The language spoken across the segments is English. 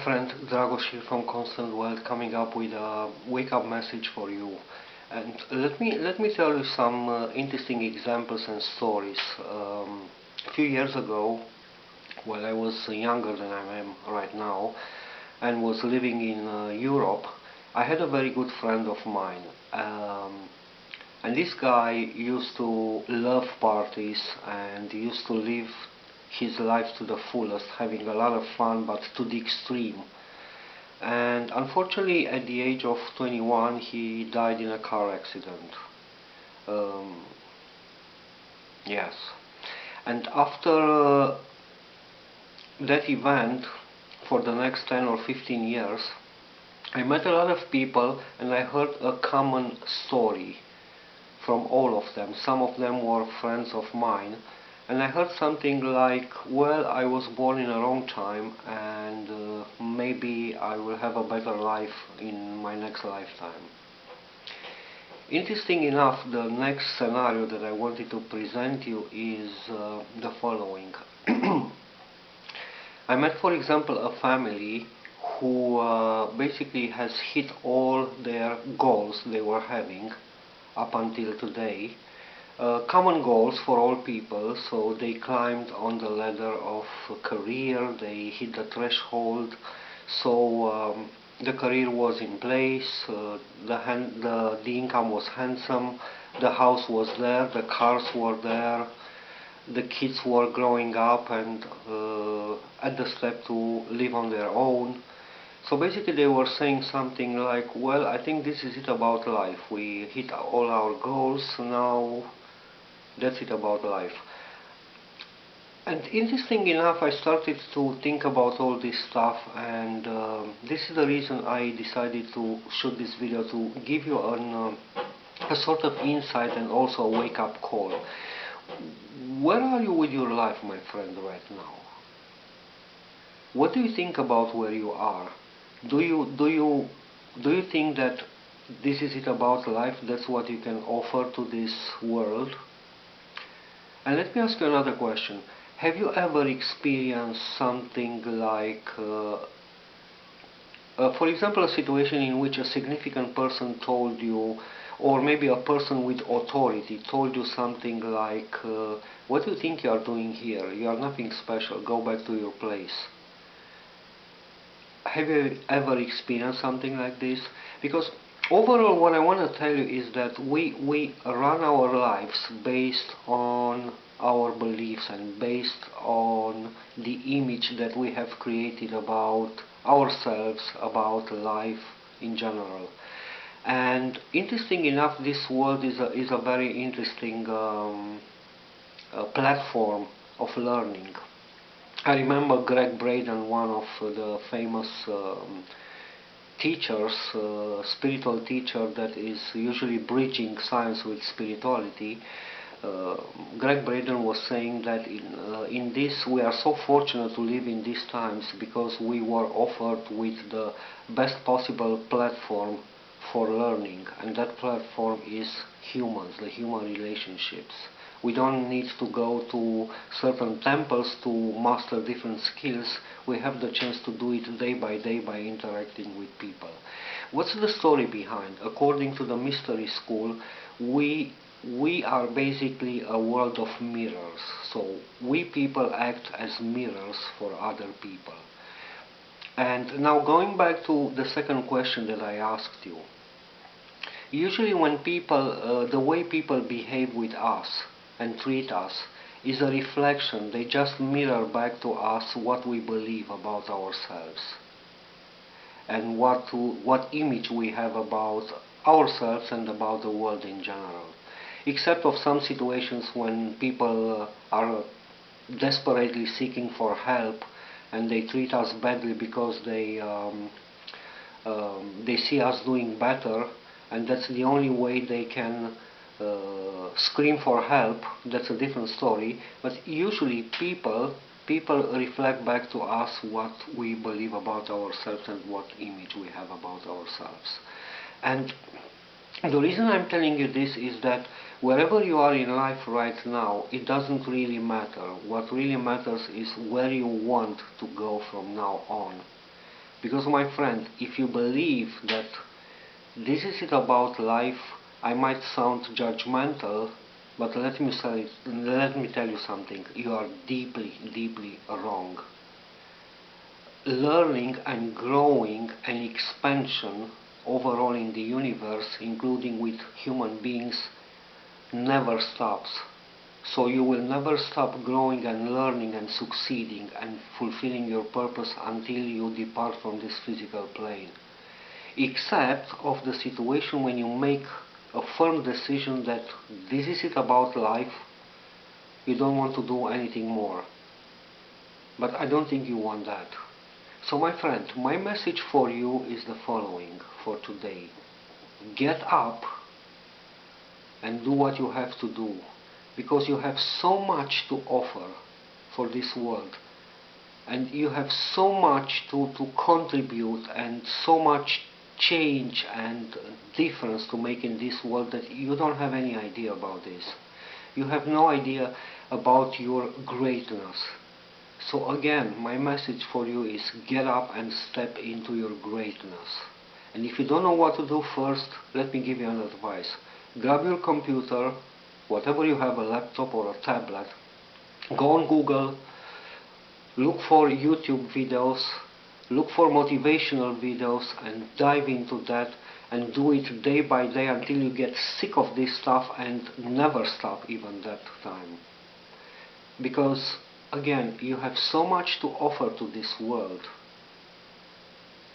friend Dragos here from Constant World, coming up with a wake-up message for you. And let me tell you some interesting examples and stories. A few years ago, while I was younger than I am right now, and was living in Europe, I had a very good friend of mine. And this guy used to love parties and used to live his life to the fullest, having a lot of fun, but to the extreme. And unfortunately, at the age of 21, he died in a car accident. Um, yes. And after that event, for the next 10 or 15 years, I met a lot of people and I heard a common story from all of them. Some of them were friends of mine. And I heard something like, well, I was born in a wrong time and maybe I will have a better life in my next lifetime. Interesting enough, the next scenario that I wanted to present you is the following. I met, for example, a family who basically has hit all their goals they were having up until today. Common goals for all people, so they climbed on the ladder of career, they hit the threshold, so the career was in place, the income was handsome, the house was there, the cars were there, the kids were growing up and at the step to live on their own. So basically they were saying something like, well, I think this is it about life. We hit all our goals, now that's it about life. And interesting enough, I started to think about all this stuff, and this is the reason I decided to shoot this video, to give you a sort of insight and also a wake-up call. Where are you with your life, my friend, right now? What do you think about where you are? Do you think that this is it about life? That's what you can offer to this world? And let me ask you another question. Have you ever experienced something like, for example, a situation in which a significant person told you, or maybe a person with authority told you something like, what do you think you are doing here? You are nothing special. Go back to your place. Have you ever experienced something like this? Because overall, what I want to tell you is that we run our lives based on our beliefs and based on the image that we have created about ourselves, about life in general. And interesting enough, this world is a very interesting platform of learning. I remember Greg Braden, one of the famous teachers, spiritual teacher that is usually bridging science with spirituality. Greg Braden was saying that in this we are so fortunate to live in these times because we were offered with the best possible platform for learning, and that platform is humans, the human relationships. We don't need to go to certain temples to master different skills. We have the chance to do it day by interacting with people. What's the story behind? According to the mystery school, we are basically a world of mirrors. So we people act as mirrors for other people. And now going back to the second question that I asked you. Usually when the way people behave with us and treat us is a reflection. They just mirror back to us what we believe about ourselves and what image we have about ourselves and about the world in general. Except of some situations when people are desperately seeking for help and they treat us badly because they see us doing better, and that's the only way they can scream for help. That's a different story. But usually people reflect back to us what we believe about ourselves and what image we have about ourselves. And the reason I'm telling you this is that wherever you are in life right now, it doesn't really matter. What really matters is where you want to go from now on. Because, my friend, if you believe that this is it about life, I might sound judgmental, but let me tell you something. You are deeply, deeply wrong. Learning and growing and expansion overall in the universe, including with human beings, never stops. So you will never stop growing and learning and succeeding and fulfilling your purpose until you depart from this physical plane. Except of the situation when you make a firm decision that this is it about life, you don't want to do anything more. But I don't think you want that. So, my friend, my message for you is the following for today. Get up and do what you have to do, because you have so much to offer for this world, and you have so much to contribute and so much change and difference to make in this world that you don't have any idea about this. You have no idea about your greatness. So again, my message for you is get up and step into your greatness. And if you don't know what to do first, let me give you an advice. Grab your computer, whatever you have, a laptop or a tablet, go on Google, look for YouTube videos, look for motivational videos and dive into that and do it day by day until you get sick of this stuff and never stop even that time. Because again, you have so much to offer to this world.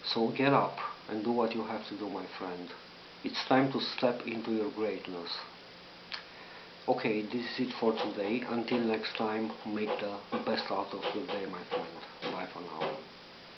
So get up and do what you have to do, my friend. It's time to step into your greatness. Okay, this is it for today. Until next time, make the best out of your day, my friend. Bye for now.